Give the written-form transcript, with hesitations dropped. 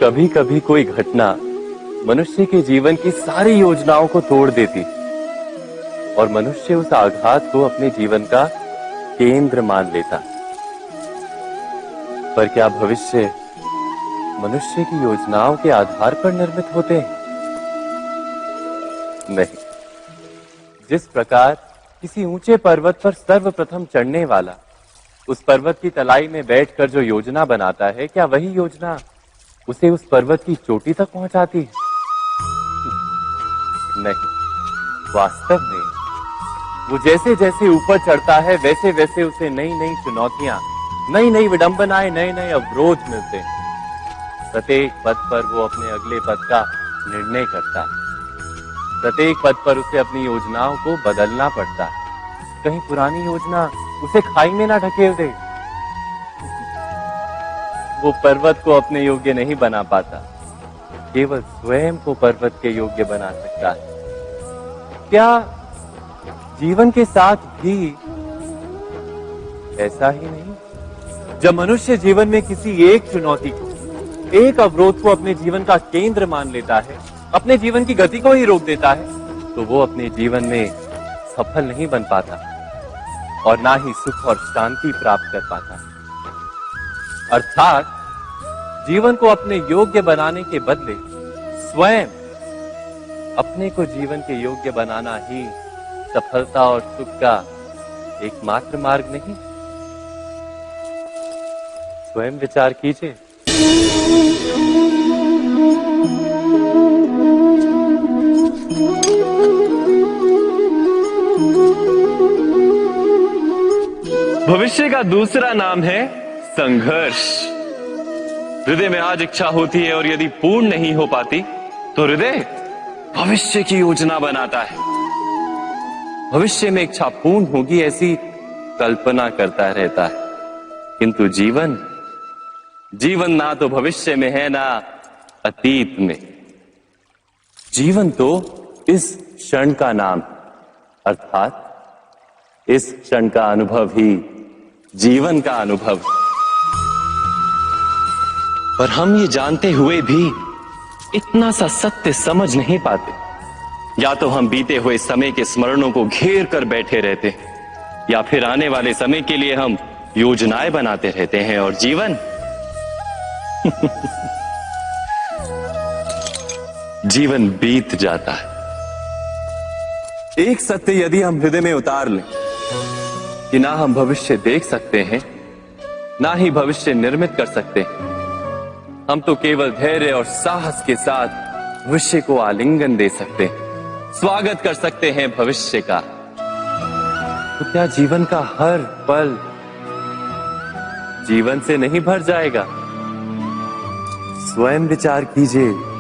कभी कभी कोई घटना मनुष्य के जीवन की सारी योजनाओं को तोड़ देती और मनुष्य उस आघात को अपने जीवन का केंद्र मान लेता। पर क्या भविष्य मनुष्य की योजनाओं के आधार पर निर्मित होते हैं? नहीं। जिस प्रकार किसी ऊंचे पर्वत पर सर्वप्रथम चढ़ने वाला उस पर्वत की तलाई में बैठकर जो योजना बनाता है, क्या वही योजना उसे उस पर्वत की चोटी तक पहुंचाती है? नहीं। वास्तव में वो जैसे जैसे ऊपर चढ़ता है वैसे वैसे उसे नई नई चुनौतियां, नई नई विडंबनाएं, नए नए अवरोध मिलते हैं। प्रत्येक पद पर वो अपने अगले पद का निर्णय करता है। प्रत्येक पद पर उसे अपनी योजनाओं को बदलना पड़ता है। कहीं पुरानी योजना उसे खाई में ना ढकेल दे। वो पर्वत को अपने योग्य नहीं बना पाता, केवल स्वयं को पर्वत के योग्य बना सकता है। क्या जीवन के साथ भी ऐसा ही नहीं? जब मनुष्य जीवन में किसी एक चुनौती को, एक अवरोध को अपने जीवन का केंद्र मान लेता है, अपने जीवन की गति को ही रोक देता है, तो वो अपने जीवन में सफल नहीं बन पाता और ना ही सुख और शांति प्राप्त कर पाता। अर्थात जीवन को अपने योग्य बनाने के बदले स्वयं अपने को जीवन के योग्य बनाना ही सफलता और सुख का एकमात्र मार्ग नहीं? स्वयं विचार कीजिए। भविष्य का दूसरा नाम है संघर्ष। हृदय में आज इच्छा होती है और यदि पूर्ण नहीं हो पाती तो हृदय भविष्य की योजना बनाता है। भविष्य में इच्छा पूर्ण होगी ऐसी कल्पना करता रहता है, किंतु जीवन ना तो भविष्य में है ना अतीत में। जीवन तो इस क्षण का नाम, अर्थात इस क्षण का अनुभव ही जीवन का अनुभव। पर हम ये जानते हुए भी इतना सा सत्य समझ नहीं पाते। या तो हम बीते हुए समय के स्मरणों को घेर कर बैठे रहते हैं, या फिर आने वाले समय के लिए हम योजनाएं बनाते रहते हैं और जीवन जीवन बीत जाता है। एक सत्य यदि हम हृदय में उतार लें कि ना हम भविष्य देख सकते हैं, ना ही भविष्य निर्मित कर सकते हैं, हम तो केवल धैर्य और साहस के साथ भविष्य को आलिंगन दे सकते हैं, स्वागत कर सकते हैं भविष्य का। तो क्या जीवन का हर पल जीवन से नहीं भर जाएगा? स्वयं विचार कीजिए।